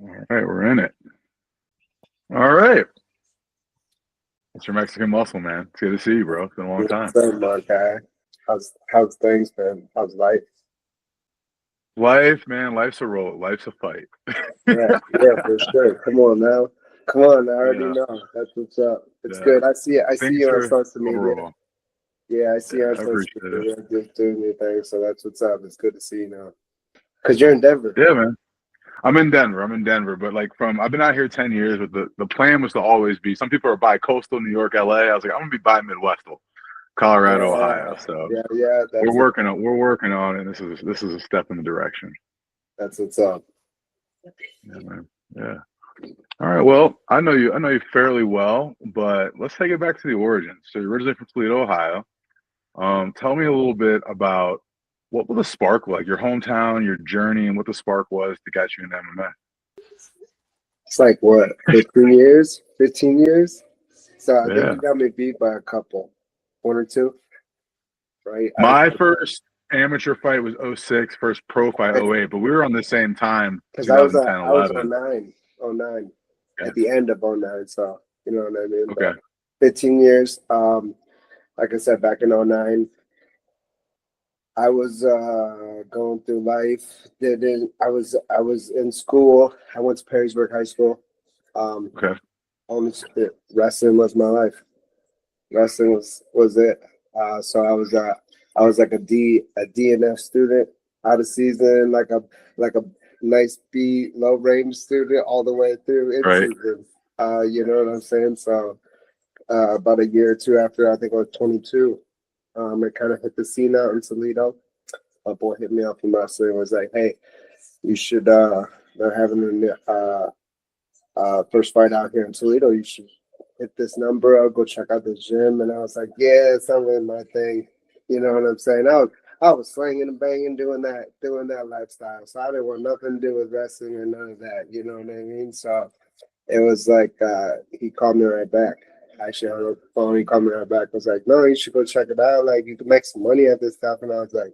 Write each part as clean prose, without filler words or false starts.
All right, we're in it. All right. It's your Mexican muscle, man. It's good to see you, bro. It's been a long time. What's up, my guy? How's things been? How's life? Life, man. Life's a roll. Life's a fight. Yeah, yeah, for sure. Come on now. Come on, I already Yeah, know. That's what's up. It's yeah. good. I see it. I see Thanks you on for social media. overall. Yeah, I see you Yeah, on I social appreciate it. media just doing your thing. So that's what's up. It's good to see you now. Because you're in Denver. Yeah, man. I'm in Denver, but like I've been out here 10 years, but the plan was to always be, some people are bi-coastal, New York, LA. I was like, I'm gonna be bi-Midwestal, Colorado, Ohio. Yeah, So yeah, yeah. we're working on it. This is a step in the direction. That's what's up. Yeah, man. Yeah. All right. Well, I know you fairly well, but let's take it back to the origins. So you're originally from Toledo, Ohio. Tell me a little bit about what was the spark like, your hometown, your journey, and what the spark was to get you into MMA. It's like what, 15 years? 15 years? So I think Yeah. you got me beat by a couple, one or two, right? My first amateur fight was '06, first pro fight '08, but we were on the same time, Because 2010, I was 11. 09, 09 Okay. at the end of 09, so you know what I mean. Okay. But 15 years, like I said, back in 09, I was going through life. Didn't I was in school. I went to Perrysburg High School. Um, Okay. only wrestling was my life. Wrestling was it. So I was like a DNF student out of season, like a nice B low range student all the way through in Right. season. You know what I'm saying? So about a year or two after I think I was 22, it kind of hit the scene out in Toledo. My boy hit me up from wrestling and was like, "Hey, you should they're having first fight out here in Toledo. You should hit this number. I'll go check out the gym." And I was like, "Yeah, it's not really my thing." You know what I'm saying? I was slinging and banging, doing that lifestyle. So I didn't want nothing to do with wrestling or none of that. You know what I mean? So it was like he called me right back. Actually, on the phone, he called me right back. I was like, "No, you should go check it out. Like, you can make some money at this stuff." And I was like,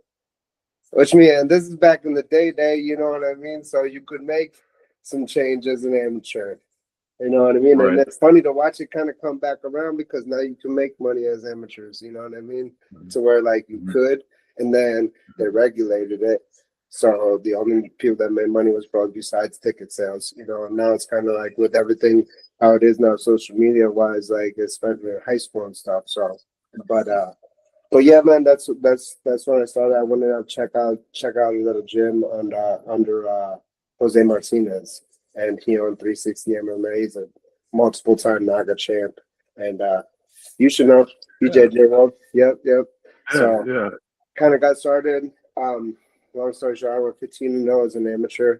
which mean, and this is back in the day, you know what I mean? So you could make some change as an amateur. You know what I mean? And Right. it's funny to watch it kind of come back around because now you can make money as amateurs, you know what I mean? To where like you Mhm. could, and then they regulated it. So the only people that made money was probably besides ticket sales, you know, and now it's kind of like with everything how it is now, social media wise, like especially in high school and stuff. So, but yeah, man, that's when I started. I wanted to check out a little gym under Jose Martinez, and he owned 360 MMA. He's a multiple time Naga champ, and you should know Yeah. BJJ World. Yep, yep. Yeah. So Yeah. kind of got started. Long story short, I went 15-0 as an amateur.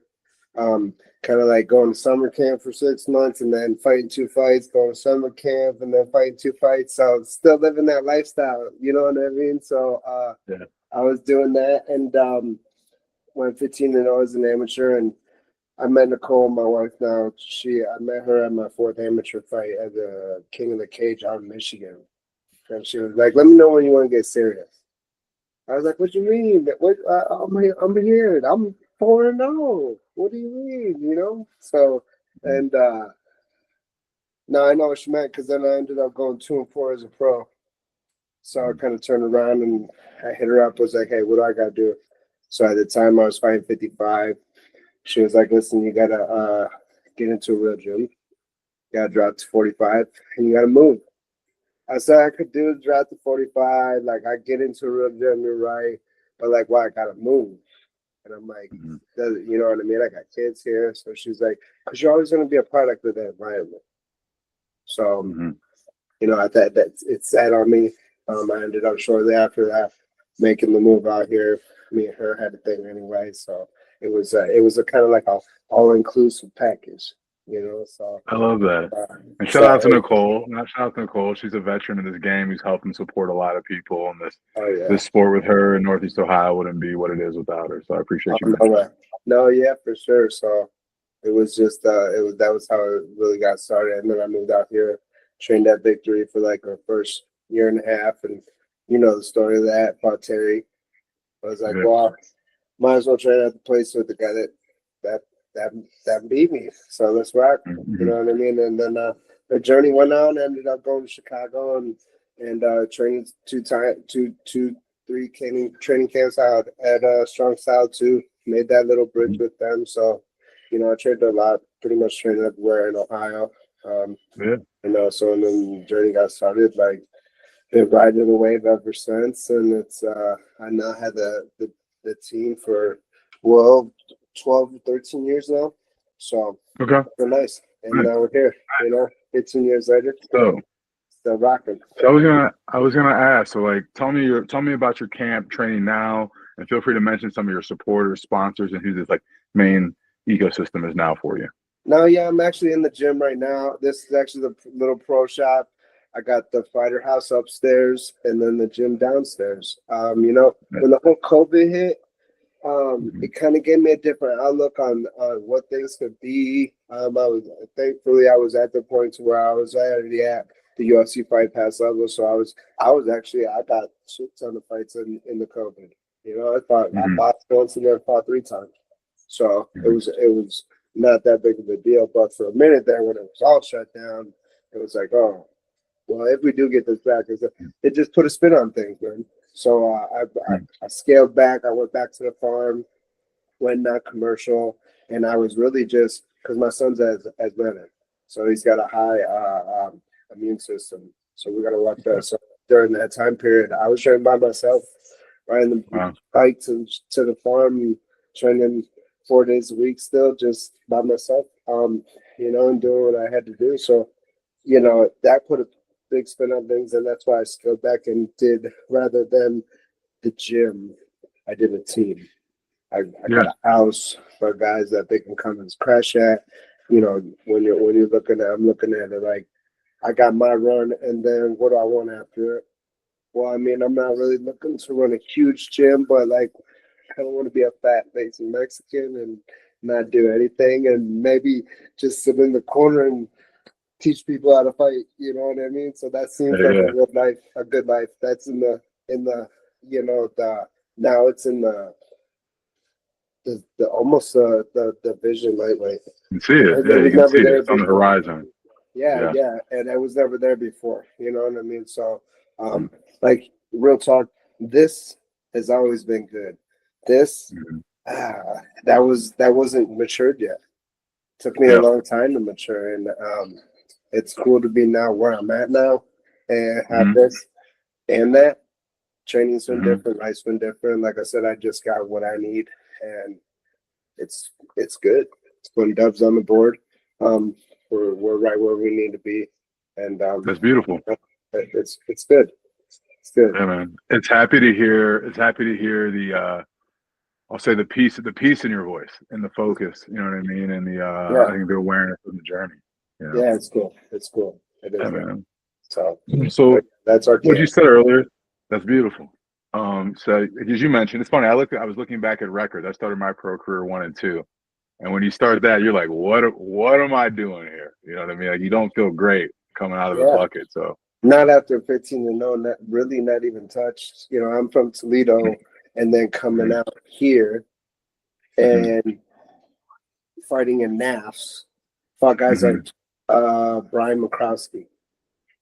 Um, Kind of like going to summer camp for 6 months and then fighting two fights, going to summer camp and then fighting two fights. So still living that lifestyle, you know what I mean? So Yeah. I was doing that and went 15-0 as an amateur. And I met Nicole, my wife now. I met her at my fourth amateur fight at the King of the Cage out in Michigan. And she was like, "Let me know when you want to get serious." I was like, "What you mean? What? I'm here. I'm 4-0. What do you mean? You know?" So, Mhm. and now I know what she meant because then I ended up going 2-4 as a pro. So I Mhm. kind of turned around and I hit her up. Was like, "Hey, what do I got to do?" So at the time I was fighting 55. She was like, "Listen, you gotta get into a real gym. You gotta drop to 45, and you gotta move." I said I could do drop to 45. Like I get into a real gym, you're right, but like, why I gotta move? And I'm like, Mhm. you know what I mean? I got kids here. So she's like, because you're always going to be a product of that environment. So, Mhm. you know, that it's sad on me. I ended up shortly after that making the move out here. Me and her had a thing anyway. So it was a kind of like a all inclusive package, you know? I love that. Uh, And shout so, out to Nicole. Not shout out to Nicole. She's a veteran in this game who's helping support a lot of people. And oh yeah. this sport with her in Northeast Ohio wouldn't be what it is without her. So I appreciate Oh, you no mentioning way. No, yeah, for sure. So it was just that was how it really got started. And then I moved out here, trained at Victory for like our first year and a half, and you know the story of that. Fought Terry. I was like, that. well, might as well train at the place with the guy that that beat me. So let's rock. You know what I mean? And then the journey went on. Ended up going to Chicago and training three training camps out at Strong Style too. Made that little bridge with them. So, I trained a lot. Pretty much trained everywhere in Ohio. Yeah. So and then the journey got started. Like, been riding the wave ever since, and it's I now had the team for 12, 13 years now. So Okay. we're nice. And now we're here, 15 years later. So Still rocking. So I was gonna ask. So like, tell me about your camp training now, and feel free to mention some of your supporters, sponsors, and who this like main ecosystem is now for you. No, yeah, I'm actually in the gym right now. This is actually the little pro shop. I got the fighter house upstairs and then the gym downstairs. When the whole COVID hit, it kind of gave me a different outlook on what things could be. I was at the point to where I was already at the UFC Fight Pass level, so I got shit ton of fights in the COVID. I fought once and then fought 3 times, so it was not that big of a deal. But for a minute there, when it was all shut down, it was like, oh, well, if we do get this back, it just put a spin on things, man. So I scaled back. I went back to the farm, went not commercial, and I was really just because my son's asthmatic, so he's got a high immune system. So we got to watch that. So during that time period, I was training by myself, riding the bike to the farm, training 4 days a week, still just by myself, and doing what I had to do. So, that put a big spin on things, and that's why I scaled back and did, rather than the gym, I did a team. I got a house for guys that they can come and crash at. When you're looking at, I'm looking at it like, I got my run, and then what do I want after it? Well, I mean, I'm not really looking to run a huge gym, but like, I don't want to be a fat facing Mexican and not do anything, and maybe just sit in the corner and teach people how to fight. You know what I mean? So that seems like a good life. That's in the now it's in the almost the vision lightweight. You see it. Yeah, you can see it. It's on the horizon. Yeah, and I was never there before. You know what I mean? So, like, real talk, this has always been good. This, that wasn't matured yet. Took me a long time to mature, and it's cool to be now where I'm at now, and have this and that. Training's been different. Life's been different. Like I said, I just got what I need, and it's good. It's putting dubs on the board. We're right where we need to be, and that's beautiful. It's good. It's good. Yeah, man. It's happy to hear the I'll say the peace in your voice and the focus. You know what I mean? And the I think the awareness of the journey. Yeah, it's cool. It's cool. It is. Yeah, man. So that's our. What you said earlier. That's beautiful. So as you mentioned, it's funny. I was looking back at records. I started my pro career 1 and 2. And when you start that, you're like, what am I doing here? You know what I mean? Like, you don't feel great coming out of the bucket. So not after 15-0, not even touched. I'm from Toledo, and then coming out here and fighting in NAFs, fought guys like Brian McCroskey.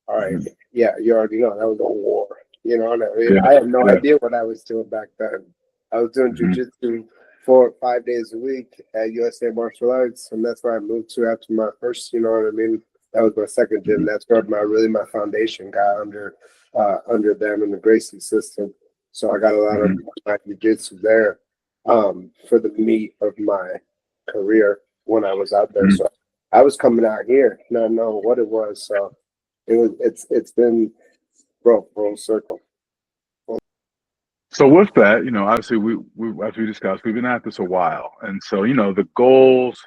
All right, yeah, you already know that was a war. You know what I mean? I had no idea what I was doing back then. I was doing jiu-jitsu 4 or 5 days a week at USA Martial Arts, and that's where I moved to after my first. You know what I mean? That was my second gym. That's where my foundation got under them in the Gracie system. So I got a lot of my jiu-jitsu there for the meat of my career when I was out there. So I was coming out here not knowing what it was. So it's been full circle. So with that, obviously we as we discussed, we've been at this a while, and so the goals,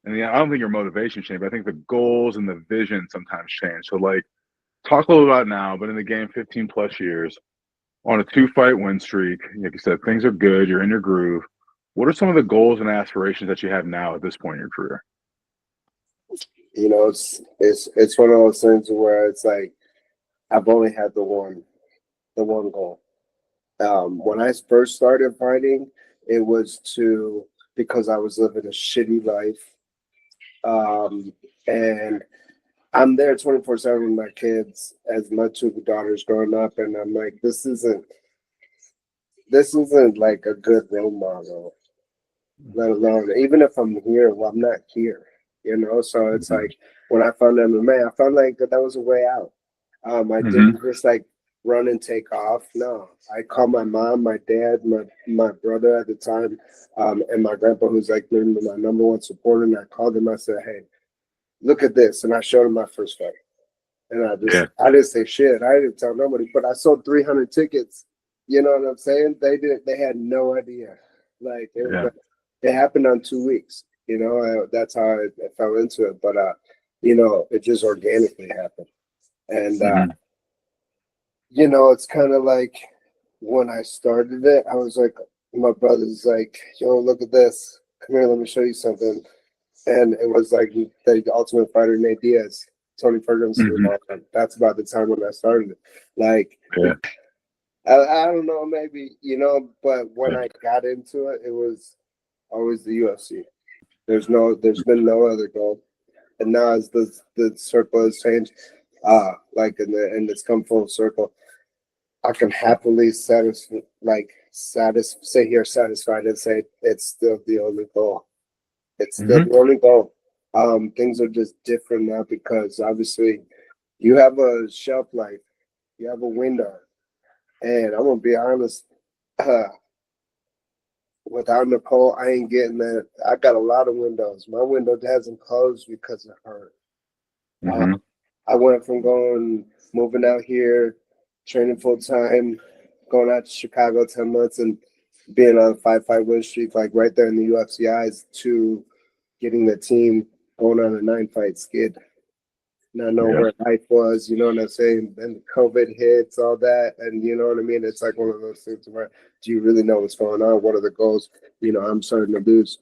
and I don't think your motivation changed, but I think the goals and the vision sometimes change. So like, talk a little about now, but in the game 15 plus years, on a 2-fight win streak, like you said, things are good. You're in your groove. What are some of the goals and aspirations that you have now at this point in your career? It's one of those things where it's like I've only had the one goal. When I first started fighting, it was to because I was living a shitty life. And I'm there 24/7 with my kids as my two daughters growing up, and I'm like, this isn't like a good role model, let alone even if I'm here, well, I'm not here, you know. So it's Mhm. like when I found MMA, I felt like that was a way out. I Mhm. didn't just like run and take off. No, I called my mom, my dad, my brother at the time, and my grandpa, who's like my number one supporter. And I called him. I said, "Hey, look at this," and I showed him my first fight. And Yeah. I didn't say shit. I didn't tell nobody, but I sold 300 tickets. You know what I'm saying? They had no idea. Like Yeah. it happened on 2 weeks. You know, that's how I fell into it. But you know, it just organically happened. And Mhm. you know, it's kind of like when I started it, I was like, my brother's like, yo, look at this. Come here, let me show you something. And it was like the Ultimate Fighter, Nate Diaz, Tony Ferguson. Mhm. That's about the time when I started it. Like, Yeah. I don't know, maybe, you know, but when Yeah. I got into it, it was always the UFC. There's been no other goal. And now as the circle has changed, like and it's come full circle, I can happily say here satisfied and say it's still the only goal. It's still Mhm. the only goal. Things are just different now because obviously you have a shelf life, you have a window, and I'm gonna be honest. Uh, Without Nicole, I ain't getting that. I got a lot of windows. My window hasn't closed because of her. Uh, Mhm. I went from moving out here, training full time, going out to Chicago 10 months, and being on a 5-5 win streak, like right there in the UFC eyes, to getting the team going on a 9-fight skid. Not know Yeah. where life was, you know what I'm saying? Then COVID hits, all that, and you know what I mean? It's like one of those things where do you really know what's going on? What are the goals? You know, I'm starting to lose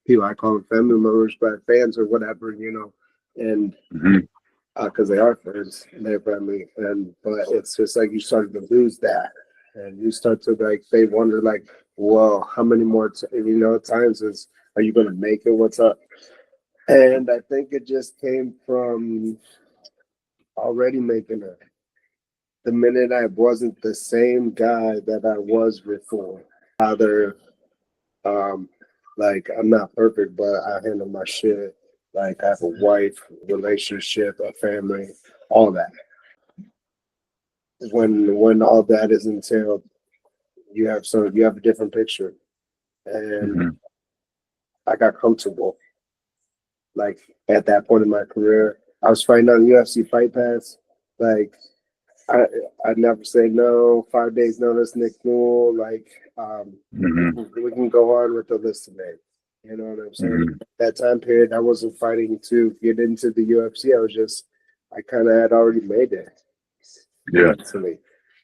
people I call them family members, but fans or whatever, you know, and Mhm. because they are friends and they're family, and but it's just like you started to lose that, and you start to like they wonder like, well, how many more you know times is are you going to make it? What's up? And I think it just came from already making it. The minute I wasn't the same guy that I was before. Father, um, like I'm not perfect, but I handle my shit. Like I have a wife, relationship, a family, all that. When all that is entailed, you have a different picture. And Mhm. I got comfortable. Like at that point in my career, I was fighting on UFC Fight Pass. Like I I never say no. 5 days notice, Nick Newell. Like Mhm. we can go on with the list today. You know what I'm saying? Mhm. That time period, I wasn't fighting to get into the UFC. I kind of had already made it Yeah. mentally.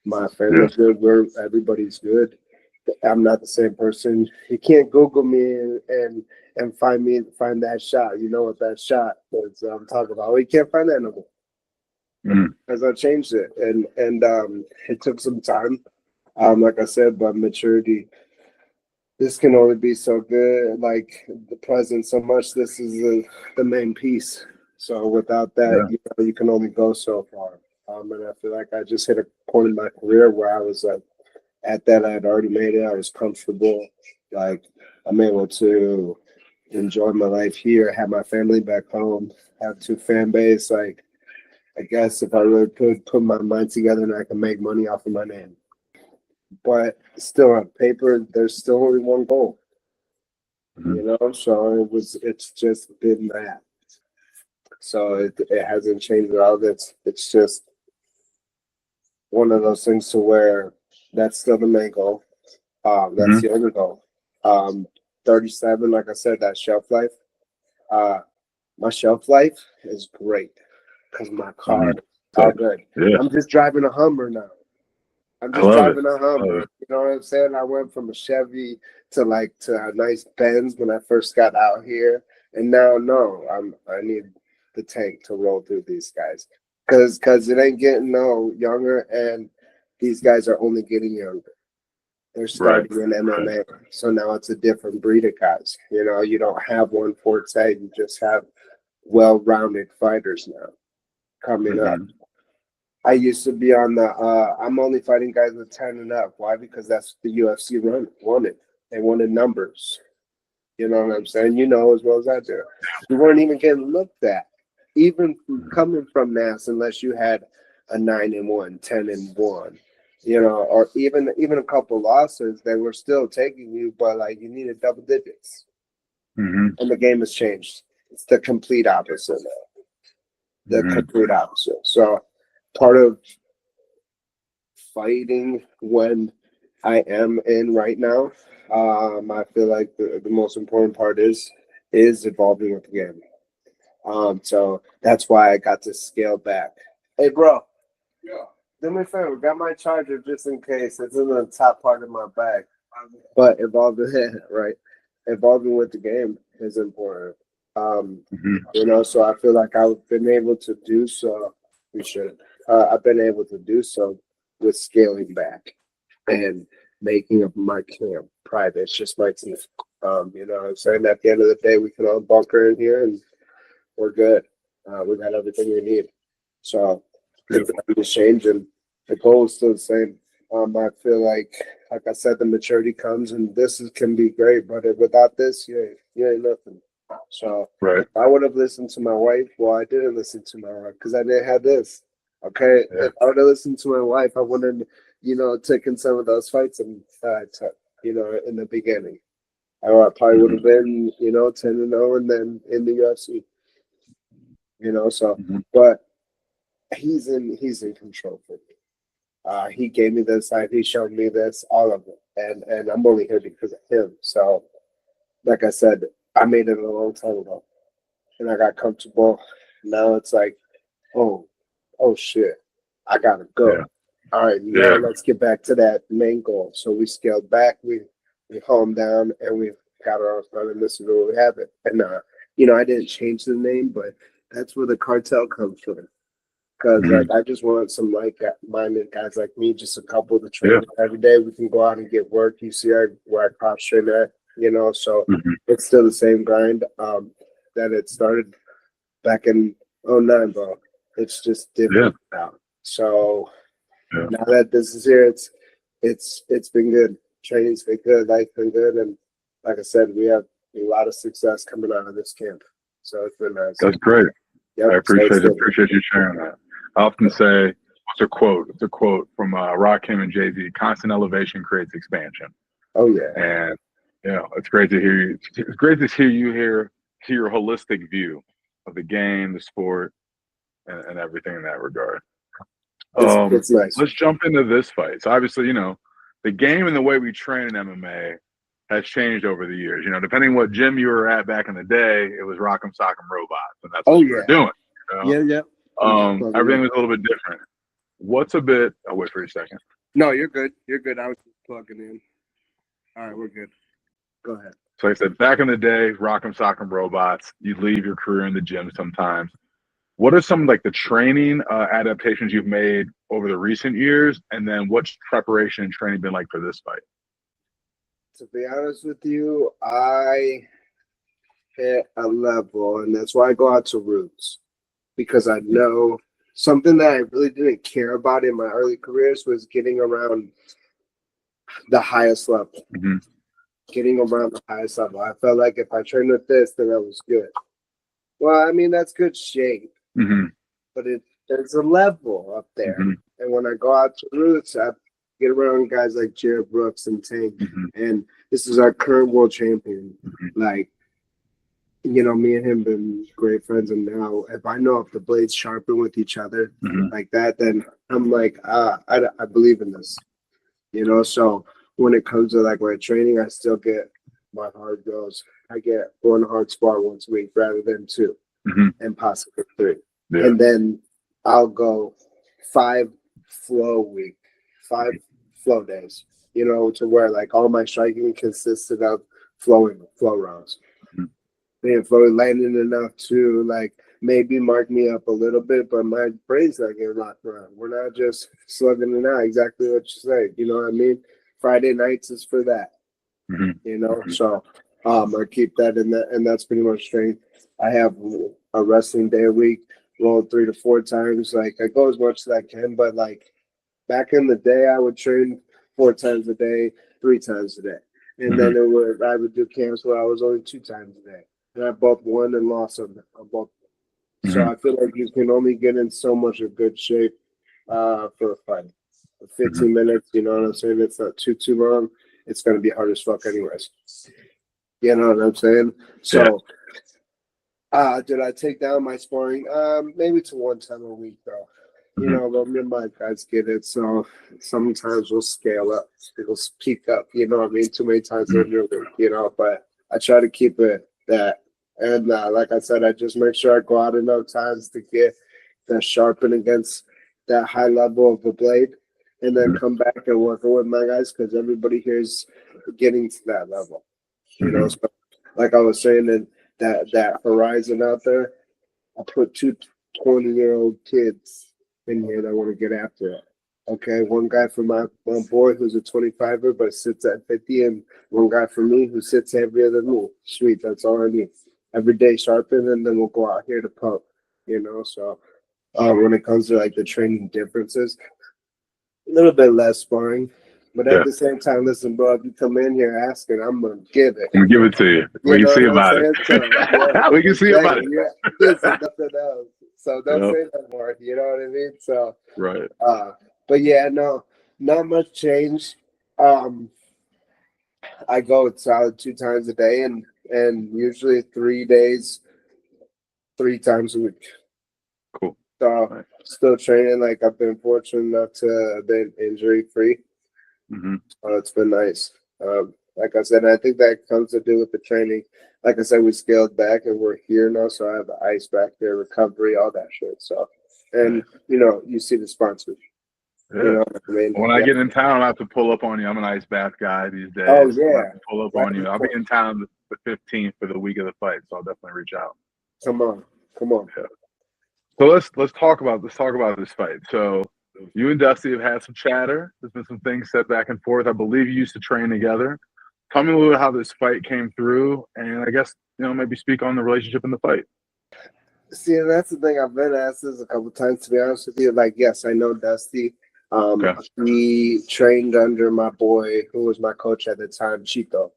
My Yeah. family's good. Everybody's good. I'm not the same person. You can't Google me and find that shot. You know what that shot is I'm talking about. Well, you can't find that no more Mhm. as I changed it, and it took some time. Like I said, but maturity. This can only be so good. Like the present, so much. This is the main piece. So without that, Yeah. you know, you can only go so far. And I feel like I just hit a point in my career where I was like, at that, I had already made it. I was comfortable. Like I'm able to enjoy my life here, have my family back home, have two fan base. Like I guess if I really could put my mind together and I can make money off of my name. But still on paper, there's still only one goal, Mhm. you know? So it's just been that. So it hasn't changed at all. It's just one of those things to where that's still the main goal. That's Mhm. the only goal. Um, 37, like I said, that shelf life. Uh, my shelf life is great because my car Mhm. is all good. Yeah. I'm just driving a Hummer now. I'm I just love it. driving a Love Hummer. it. You know what I'm saying? I went from a Chevy to a nice Benz when I first got out here, and now no, I need the tank to roll through these guys because it ain't getting no younger, and these guys are only getting younger. They're Right. starting in MMA. So now it's a different breed of guys. You know, you don't have one forte, you just have well-rounded fighters now coming up. Mhm. I used to be on the I'm only fighting guys with 10 and up. Why? Because that's what the UFC wanted. They wanted numbers. You know what I'm saying? You know as well as I do. You weren't even getting looked at. Even coming from NAS, unless you had a 9-1, 10-1, you know, or even a couple losses, they were still taking you, but like you needed double digits. Mhm. And the game has changed. It's the complete opposite now. The Mhm. complete opposite. So part of fighting when I am in right now, I feel like the most important part is evolving with the game. So that's why I got to scale back. Hey, bro, do me a favor. Got my charger just in case. It's in the top part of my bag. But evolving, right? Evolving with the game is important. Mhm. You know, so I feel like I've been able to do so. We should. I've been able to do so with scaling back and making of my camp private. It's just my team. You know what I'm saying? At the end of the day, we can all bunker in here and we're good. We got everything we need. So it's Beautiful. nothing to change, and the goal is still the same. I feel like I said, the maturity comes, and can be great, but without this, you ain't nothing. So Right. if I would have listened to my wife, well, I didn't listen to my wife because I didn't have this. Okay, Yeah. if I would have listened to my wife, I wouldn't, taken some of those fights and took, in the beginning. I probably would have Mhm. been, 10-0, and then in the UFC. So, Mhm. but he's in control for me. He gave me this side, he showed me this, all of it, and I'm only here because of him. So, like I said, I made it a long time ago, and I got comfortable. Now it's like, oh, oh shit, I gotta go. Yeah. All right, now Yeah. let's get back to that main goal. So we scaled back, we calmed down, and we got our fun, and this is where we have it. And I didn't change the name, but that's where the cartel comes from. Because Mhm. I just want some like-minded guys like me, just a couple to train Yeah. with every day. We can go out and get work. You see where I cross train at, so Mhm. it's still the same grind that it started back in '09, bro. It's just Yeah. different now. So Yeah. now that this is here, it's been good. Training's been good, life's been good, and like I said, we have a lot of success coming out of this camp. So it's been nice. That's great. I Yep. So it's appreciate it. good. Appreciate you sharing that. I often say, what's a quote? It's a quote from Rakim and Jay-Z: "Constant elevation creates expansion." Oh yeah. And it's great to hear you. It's great to hear your holistic view of the game, the sport, and everything in that regard. It's nice. Let's jump into this fight. So obviously, the game and the way we train in MMA has changed over the years. Depending what gym you were at back in the day, it was Rock'em Sock'em Robots, and that's what Oh you were yeah. doing. Yeah, yeah. I'm just plugging Everything in. was a little bit different. What's a bit? I'll wait for a second. No, you're good. You're good. I was just plugging in. All right, we're good. Go ahead. So like I said, back in the day, Rock'em Sock'em Robots, you'd leave your career in the gym sometimes. What are some like the training adaptations you've made over the recent years, and then what's preparation and training been like for this fight? To be honest with you, I hit a level, and that's why I go out to roots because I know something that I really didn't care about in my early careers was getting around the highest level. Mm-hmm. Getting around the highest level. I felt like if I trained with this, then that was good. Well, I mean, that's good shape, Mm-hmm. but there's a level up there. Mm-hmm. And when I go out to roots, I get around guys like Jared Brooks and Tank, Mm-hmm. and this is our current world champion. Mm-hmm. Like, me and him been great friends, and now if I know if the blades sharpen with each other Mm-hmm. like that, then I'm like, I believe in this. So when it comes to like my training, I still get my hard goes. I get one hard spar once a week rather than two, Mm-hmm. and possibly three. Yeah. And then I'll go 5 flow days, to where like all my striking consisted of flow rounds. Mm-hmm. Being flow landing enough to like maybe mark me up a little bit, but my brain's not getting locked around. We're not just slugging it out, exactly what you say. You know what I mean? Friday nights is for that. Hmm. You know, so I keep that in that, and that's pretty much strength. I have a wrestling day a week, roll 3 to 4 times. Like I go as much as I can, but like back in the day, I would train 4 times a day, 3 times a day, and then I would do camps where I was only 2 times a day, and I both won and lost on both. So I feel like you can only get in so much of good shape for a fight. 15 minutes, you know what I'm saying? It's not too long. It's gonna be hard as fuck anyways. You know what I'm saying? So did I take down my sparring? Maybe to 1 time a week though. You know, but me and my guys get it. So sometimes we'll scale up. It'll peak up, you know what I mean? Too many times in the week, you know, but I try to keep it that. And like I said, I just make sure I go out enough times to get that sharpen against that high level of a blade, and then come back and work with my guys because everybody here is getting to that level. You know, so like I was saying, and that horizon out there, I put 2 20-year-old kids in here that want to get after it. Okay, one guy for my boy who's a 25er but sits at 50, and one guy for me who sits heavier than me. Sweet, that's all I need. Every day sharpen, and then we'll go out here to pump. You know, so when it comes to like the training differences, a little bit less sparring. But at the same time, listen, bro, if you come in here asking, I'm gonna give it. I'm gonna give it to you. We can see about it. So, we can see about it. Yeah, listen, nothing else. So don't say no more. You know what I mean? So right. But yeah, no, not much change. I go solid 2 times a day, and usually 3 days, 3 times a week. Cool. So still training. Like I've been fortunate enough to have been injury free. It's been nice. Like I said, I think that comes to do with the training. Like I said, we scaled back and we're here now, so I have the ice back there, recovery, all that shit. So, and you know, you see the sponsors. Yeah. You know what I mean? When I get in town, I have to pull up on you. I'm an ice bath guy these days. Oh yeah, I have to pull up on you. I'll be in town the 15th for the week of the fight, so I'll definitely reach out. Come on. Yeah. So let's talk about this fight. So you and Dusty have had some chatter. There's been some things said back and forth. I believe you used to train together. Tell me a little bit how this fight came through, and I guess maybe speak on the relationship in the fight. See, that's the thing. I've been asked this a couple times. To be honest with you, like yes, I know Dusty. He trained under my boy, who was my coach at the time, Chito,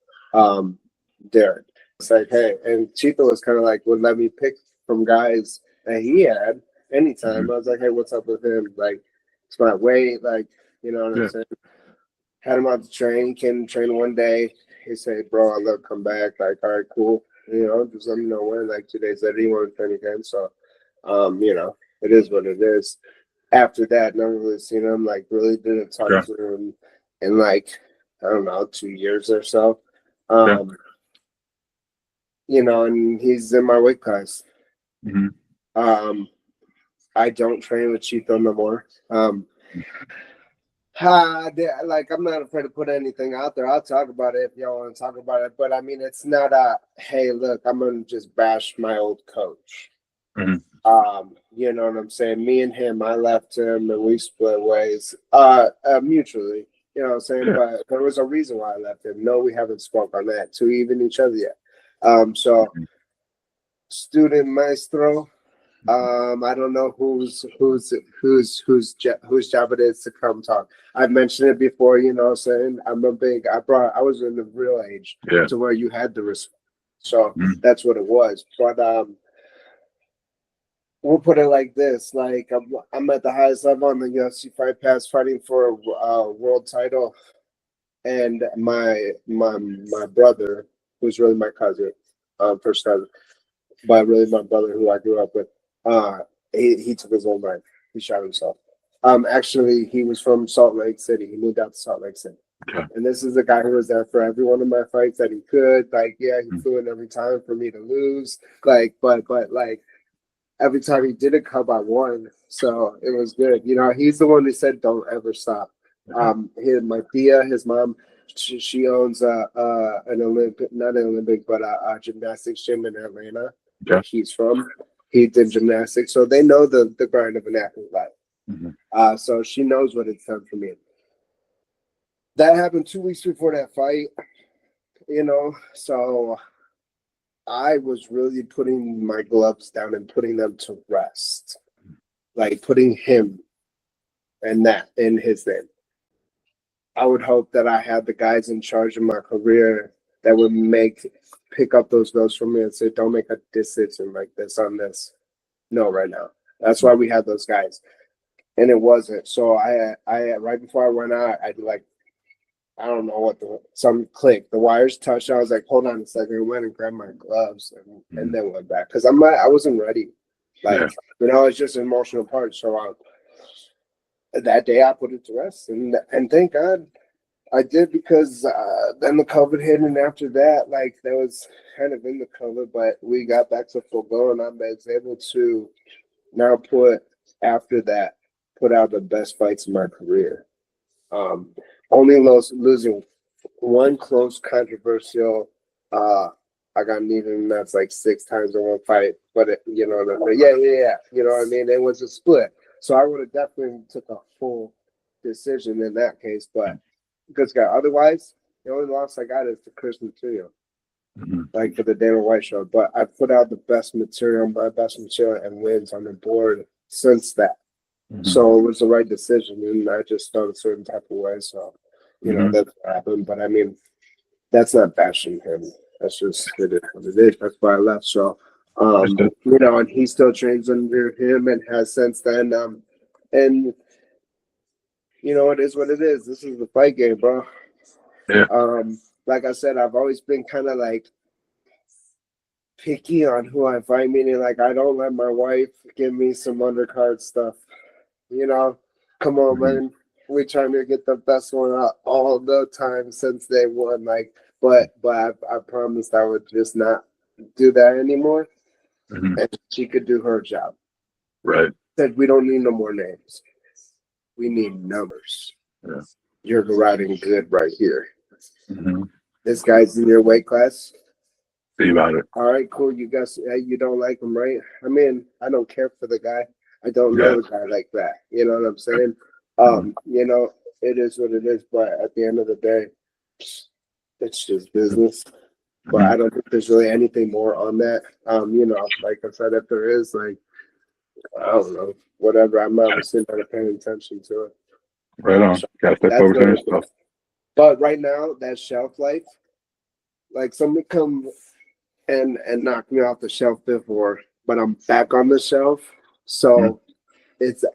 Derek. It's like, hey, and Chito was kind of like would let me pick from guys that he had anytime. I was like, hey, what's up with him? Like, it's my weight, like, you know what I'm saying? Had him out to train, came to train one day. He said, bro, I love come back. Like, all right, cool. You know, just let me know when. Like 2 days later, he wanted to train again. So, you know, it is what it is. After that, never really seen him. Like, really didn't talk to him in like, I don't know, 2 years or so. You know, and he's in my weight class. I don't train with Chito no more. Like I'm not afraid to put anything out there. I'll talk about it if y'all want to talk about it. But I mean, it's not a hey, look, I'm gonna just bash my old coach. You know what I'm saying? Me and him, I left him and we split ways. Mutually. You know what I'm saying? But there was a reason why I left him. No, we haven't spoke on that to even each other yet. So student maestro. I don't know whose job it is to come talk. I've mentioned it before, you know what I'm saying? I was in the real age to where you had the respect. So that's what it was. But we'll put it like this: like I'm at the highest level on the UFC Fight Pass, fighting for a world title, and my brother, who's really my cousin, first cousin, but really my brother who I grew up with. He took his own life. He shot himself. Actually, he was from Salt Lake City. He moved out to Salt Lake City. And this is the guy who was there for every one of my fights that he could. Like, yeah, he flew in every time for me to lose. Like, but like every time he didn't come, I won. So it was good. You know, he's the one who said, "Don't ever stop." My Thea, his mom, she owns an Olympic, not an Olympic, but a gymnastics gym in Atlanta, where he's from. He did gymnastics, so they know the grind of an athlete life. So she knows what it's done for me. that happened 2 weeks before that fight, so I was really putting my gloves down and putting them to rest, like putting him and that in his name. I would hope that I had the guys in charge of my career that would pick up those notes from me and say, don't make a decision like this on this. No, right now. That's why we had those guys. And it wasn't. So I right before I went out, I don't know what some click. The wires touched. I was like, hold on a second. I went and grabbed my gloves and then went back. Because I wasn't ready. It's just an emotional part. So that day I put it to rest. And thank God I did, because then the COVID hit, and after that, that was kind of in the COVID, but we got back to full go, and I was able to now put out the best fights in my career. Only losing one close controversial. I got kneed, and that's 6 times in one fight. But yeah. You know what I mean? It was a split, so I would have definitely took a full decision in that case. But good guy. Otherwise, the only loss I got is to Chris Material, for the Dana White show. But I put out my best material and wins on the board since that. So it was the right decision, and I just felt a certain type of way. So, that's what happened. But I mean, that's not bashing him. That's just it is what it is. That's why I left. So, and he still trains under him and has since then. And it is what it is. This is the fight game, bro. Yeah. Like I said, I've always been kind of picky on who I fight, meaning I don't let my wife give me some undercard stuff. Come on, man. We're trying to get the best one out all the time since day one. But I promised I would just not do that anymore, and she could do her job. Right. Said we don't need no more names. We need numbers. Yeah. You're riding good right here. This guy's in your weight class. See about it. All right, cool. You guys, you don't like him, right? I mean, I don't care for the guy. I don't know the guy like that. You know what I'm saying? It is what it is. But at the end of the day, it's just business. But I don't think there's really anything more on that. Like I said, if there is, I don't know, whatever. I'm obviously not paying attention to it. Right on. Got to stay focused on yourself. But right now, that shelf life, somebody come and knock me off the shelf before, but I'm back on the shelf. So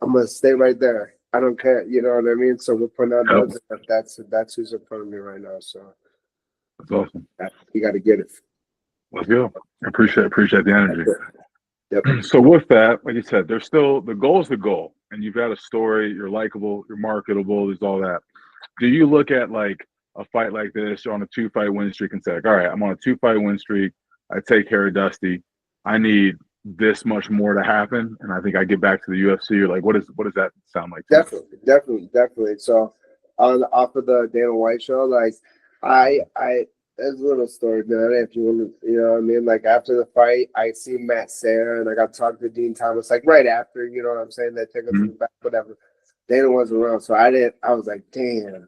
I'm gonna stay right there. I don't care. You know what I mean? So we're putting out those. That's who's in front of me right now. So that's awesome. You got to get it. Let's go. I appreciate the energy. Yep. So with that, like you said, there's still the goal is the goal, and you've got a story. You're likable. You're marketable. There's all that. Do you look at a fight like this on a 2-fight win streak and say, all right, I'm on a 2-fight win streak. I take care of Dusty. I need this much more to happen, and I think I get back to the UFC. You're like, what does that sound like? Definitely. So off of the Dana White show, there's a little story, man. If you want to, you know what I mean? After the fight, I see Matt Serra, and I got to talk to Dean Thomas, right after, you know what I'm saying? They took us to the back, whatever. Dana wasn't around, so I was like, damn,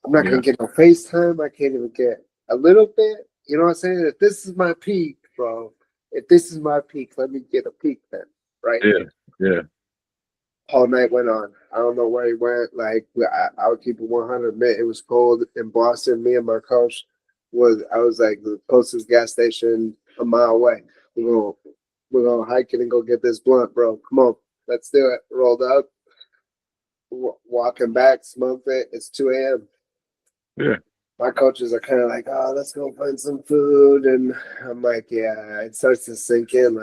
I'm not going to get no FaceTime. I can't even get a little bit. You know what I'm saying? If this is my peak, bro, let me get a peek then, right? Yeah. Whole night went on. I don't know where he went. I would keep it 100. Man, it was cold in Boston. Me and my coach I was the closest gas station a mile away. We're gonna hike it and go get this blunt, bro. Come on, let's do it. Rolled up, walking back, smoked it. It's 2 a.m. Yeah. My coaches are kind of oh, let's go find some food. And I'm yeah, it starts to sink in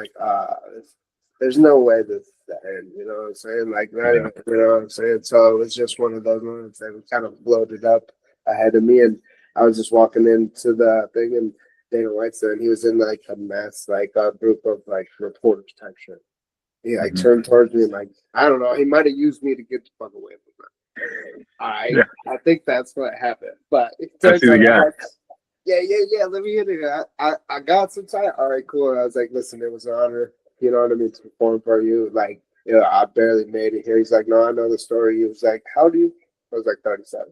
there's no way this is the end. You know what I'm saying? Not even, you know what I'm saying? So it was just one of those moments that kind of bloated up ahead of me. And I was just walking into the thing, and Dana White's there, and he was in a mass, a group of reporters type shit. He turned towards me and I don't know, he might have used me to get the fuck away from him. I think that's what happened. But I see the guy. Yeah. Let me hit it. I got some time. All right, cool. I was listen, it was an honor. You know what I mean, to perform for you. I barely made it here. He's no, I know the story. He was how old are you? I was 37.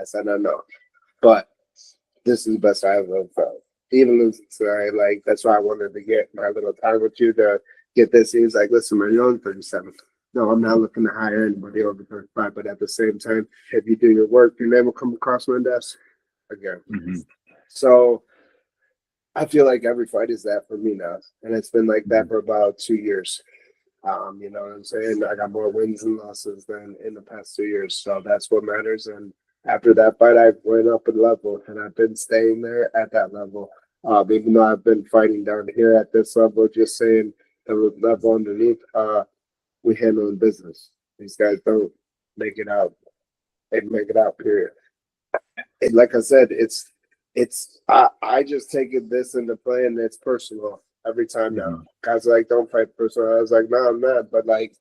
I said, I know. But this is the best I've ever felt. Even losing tonight, like, that's why I wanted to get my little time with you to get this. He was like, listen, man, you're only 37. No, I'm not looking to hire anybody over 35. But at the same time, if you do your work, your name will come across my desk again. Mhm. So I feel like every fight is that for me now. And it's been like that for about 2 years. You know what I'm saying? I got more wins and losses than in the past 2 years. So that's what matters. And after that fight, I went up in level and I've been staying there at that level. Even though I've been fighting down here at this level, just saying the level underneath, we handling business. These guys don't make it out. They make it out, period. And like I said, I just take this into play and it's personal every time now. Mhm. Guys are like, don't fight personal. I was like, no, I'm not. But like,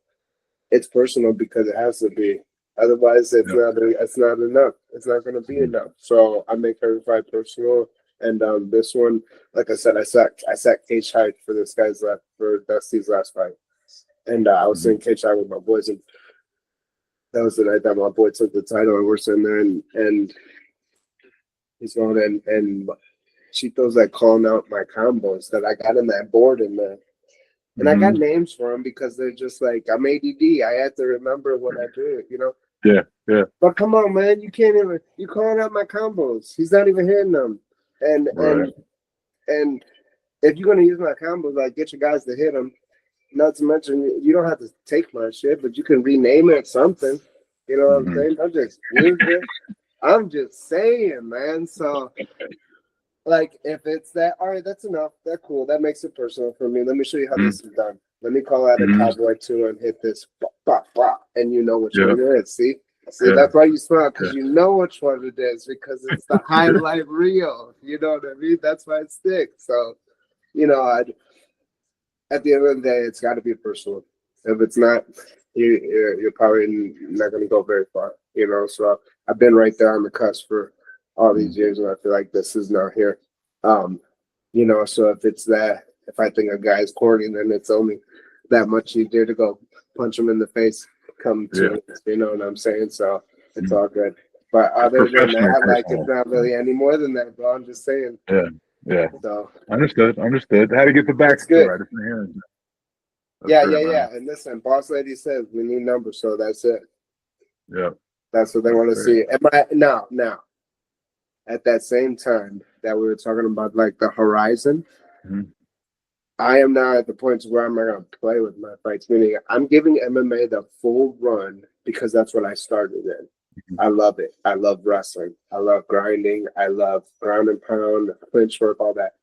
it's personal because it has to be. Otherwise, it's Yeah. it's not enough. It's not going to be enough. So I make every fight personal. And this one, like I said, I sat cage height for this guy's for Dusty's last fight. And I was sitting cage height with my boys, and that was the night that my boy took the title, and we're sitting there, and he's going in, and Chito's like calling out my combos that I got in that board in there. And I got Mhm. names for them because they're just like, I'm ADD. I have to remember what I do, you know? Yeah, yeah, But come on, man, you can't even, you calling out my combos. He's not even hitting them. And right. and if you're gonna use my combos, like get your guys to hit them. Not to mention, you don't have to take my shit, but you can rename it something. You know what I'm Mhm. saying? I'm just using. I'm just saying, man. So, like, if it's that, all right, that's enough. That's cool. That makes it personal for me. Let me show you how Mhm. this is done. Let me call out a Mhm. cowboy two and hit this, bop, bop, bop, and you know which Yeah, one it is. See, yeah, that's why you smile yeah. because you know which one it is because it's the highlight reel. You know what I mean? That's why it sticks. So, you know, at the end of the day, it's got to be personal. If it's not, you're probably not going to go very far. You know, so I've been right there on the cusp for all these years, and I feel like this is now here. Um, you know, so if it's that, if I think a guy's corny, then it's only that much easier to go punch him in the face, come Yeah. to it. You know what I'm saying? So it's Mhm. all good. But It's other than professional, that, like it's personal. not really any more than that, bro. I'm just saying. Yeah, yeah. So Understood, understood. Had to get the it's good. backstory. I just didn't hear it. That's Yeah, great, yeah, man. yeah. And listen, boss lady says we need numbers, so that's it. Yeah, That's what they that's want to great. see. Am I now at that same time that we were talking about like the horizon, Mhm. I am now at the point where I'm not gonna play with my fights. Meaning I'm giving MMA the full run because that's what I started in. Mhm. I love it. I love wrestling. I love grinding. I love ground and pound, clinch work, all that.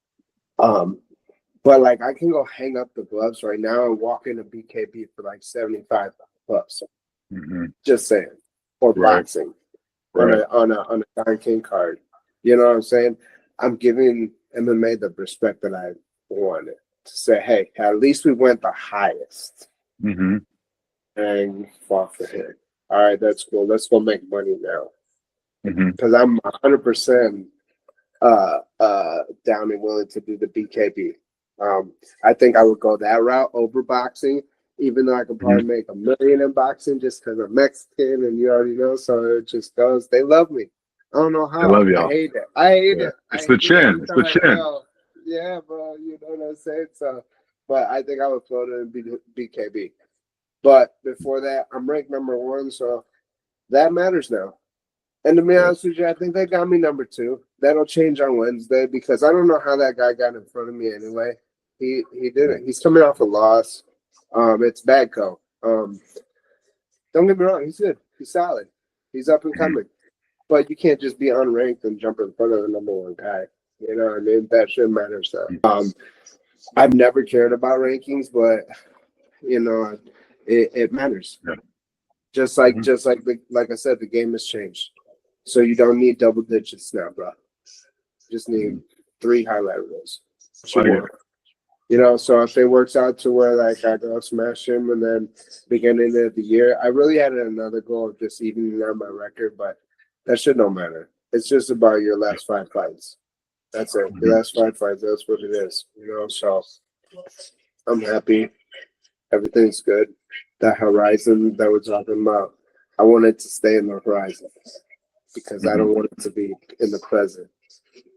Um, but like I can go hang up the gloves right now and walk into BKB for like 75 bucks. Mhm. Just saying. Or Right, boxing on right. a Don King card. You know what I'm saying? I'm giving MMA the respect that I wanted to say, hey, at least we went the highest Mhm. and fought for him. All right, that's cool. Let's go make money now. Mhm. Because I'm 100% down and willing to do the BKB. I think I would go that route over boxing, even though I could probably Mhm. make $1 million in boxing just because I'm Mexican and you already know. So it just goes. They love me. I don't know I how. love I y'all. hate it. I hate Yeah. it. I It's the hate it every chin. It's the time. chin. Yo, yeah, bro. You know what I'm saying? So, but I think I would float in BKB. But before that, I'm ranked number one, so that matters now. And to be Yeah. honest with you, I think they got me number two. That'll change on Wednesday because I don't know how that guy got in front of me anyway. He didn't. He's coming off a loss. It's Badco. Don't get me wrong, he's good. He's solid. He's up and Mhm. coming. But you can't just be unranked and jump in front of the number one guy. You know what I mean? That shit matters though. I've never cared about rankings, but you know, it matters. Yeah. Mhm. Like I said, the game has changed. So you don't need double digits now, bro. You just need Mhm. 3 highlight reels. Like it. You know, so if it works out to where like I go smash him and then beginning of the year, I really had another goal of just evening out my record, but that shit don't matter. It's just about your last 5 fights. That's it. Your Mhm. last 5 fights, that's what it is. You know, so I'm happy. Everything's good. That horizon that we're talking about, I want it to stay in the horizon. because I don't want it to be in the present.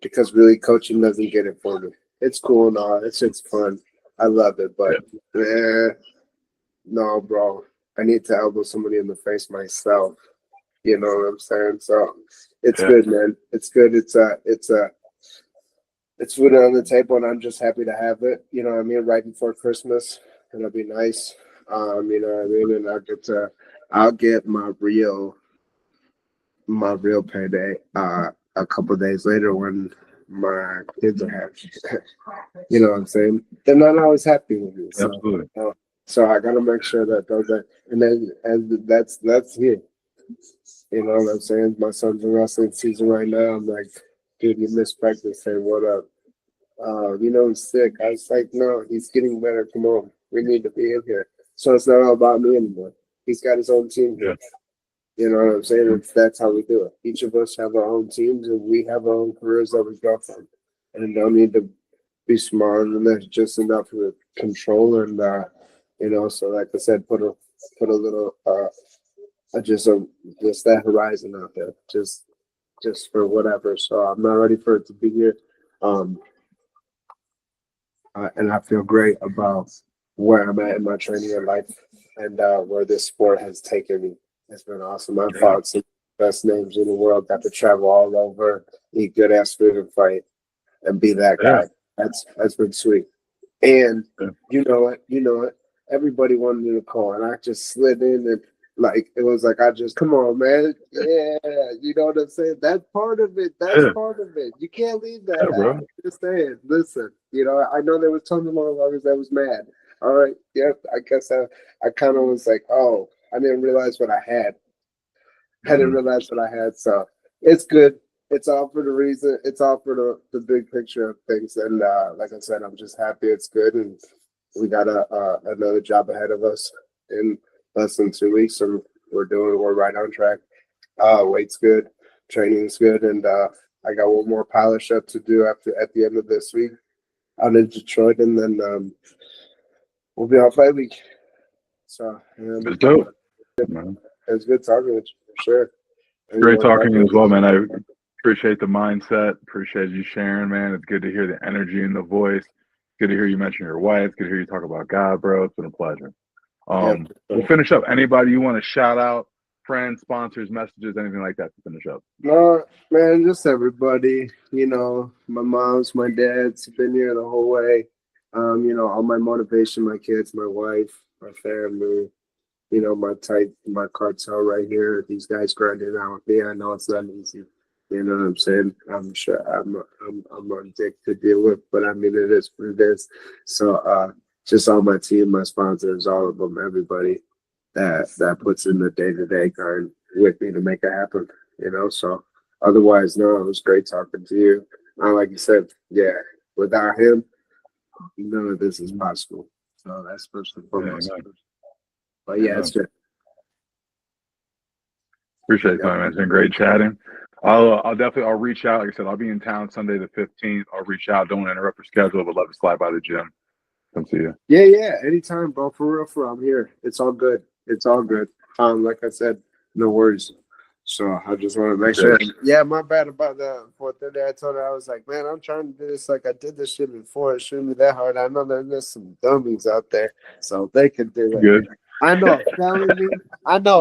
Because really, coaching doesn't get it for me. It's cool and all. It's fun. I love it, but no, bro. I need to elbow somebody in the face myself. You know what I'm saying? So it's good, man. It's good. It's food on the table, and I'm just happy to have it. You know what I mean? Right before Christmas, it'll be nice. You know what I mean? And I'll get my real payday a couple of days later when my kids are happy. You know what I'm saying? They're not always happy with me. So, Absolutely. So I gotta make sure that those are, and then that's here. You know what I'm saying? My son's in wrestling season right now. I'm like, dude, you missed practice. Say what up? You know he's sick. I was like, no, he's getting better. Come on, we need to be in here. So it's not all about me anymore. He's got his own team. Yeah. You know what I'm saying? That's how we do it. Each of us have our own teams, and we have our own careers that we go from. And don't need to be smart, and there's just enough of control. And you know, so like I said, put a little just that horizon out there, just for whatever. So I'm not ready for it to be here. And I feel great about where I'm at in my training in life and where this sport has taken me. It's been awesome. I've fought some of the best names in the world, got to travel all over, eat good ass food and fight and be that guy. That's been sweet. And you know it. Everybody wanted me to call, and I just slid in, and like it was like I just come on, man. Yeah, you know what I'm saying? That's part of it. That's part of it. You can't leave that out. Bro. Just saying, listen, you know, I know there was tons of motherfuckers that was mad. All right, I guess I kind of was like, oh, I didn't realize what I had. I didn't realize what I had. So it's good. It's all for the reason. It's all for the big picture of things. And like I said, I'm just happy it's good. And we got another job ahead of us in less than 2 weeks. And we're right on track. Weight's good. Training's good. And I got one more polish up to do at the end of this week out in Detroit. And then we'll be off by week. So it's dope. It's good talking with you for sure. Great talking to you as well, man. I appreciate the mindset. Appreciate you sharing, man. It's good to hear the energy in the voice. Good to hear you mention your wife. Good to hear you talk about God, bro. It's been a pleasure. We'll finish up. Anybody you want to shout out, friends, sponsors, messages, anything like that to finish up? No, man, just everybody. You know, my mom's, my dad's been here the whole way. You know, all my motivation, my kids, my wife, my family. You know, my cartel right here. These guys grinding out with me. I know it's not easy. You know what I'm saying? I'm sure I'm a dick to deal with, but I mean it is what it is. So just all my team, my sponsors, all of them, everybody that puts in the day-to-day grind with me to make it happen. You know, so otherwise, no, it was great talking to you. Like you said, yeah, without him, none of this is possible. So that's first and foremost. But yeah, it's good. Appreciate it, man. It's been great chatting. I'll definitely reach out. Like I said, I'll be in town Sunday the 15th. I'll reach out. Don't want to interrupt your schedule, but love to slide by the gym. Come see you. Yeah. Anytime, bro. For real, I'm here. It's all good. It's all good. Like I said, no worries. So I just want to make sure. Yeah, my bad about the 4:30. I told her, I was like, man, I'm trying to do this like I did this shit before. It shouldn't be that hard. I know there's some dummies out there, so they can do it. Good. I know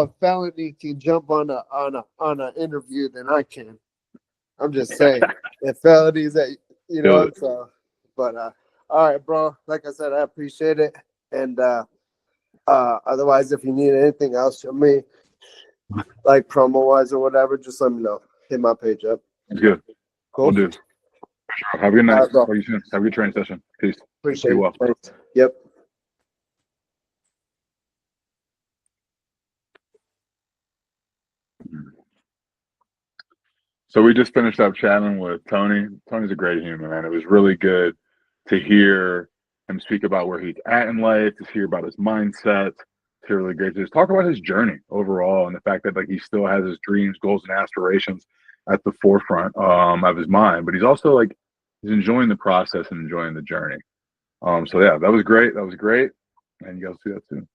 a felony can jump on an interview than I can. I'm just saying, if felonies that you know. So, but all right, bro. Like I said, I appreciate it. And otherwise, if you need anything else from me, like promo wise or whatever, just let me know. Hit my page up. Good. Cool. We'll do. Sure. Have a good night. Talk to you soon. Have a good training session. Peace. Appreciate it. Well. Thanks. Yep. So we just finished up chatting with Tony. Tony's a great human, man. It was really good to hear him speak about where he's at in life, to hear about his mindset, to hear really great to just talk about his journey overall and the fact that like he still has his dreams, goals, and aspirations at the forefront of his mind. But he's also like he's enjoying the process and enjoying the journey. So yeah, that was great. And you guys see that soon.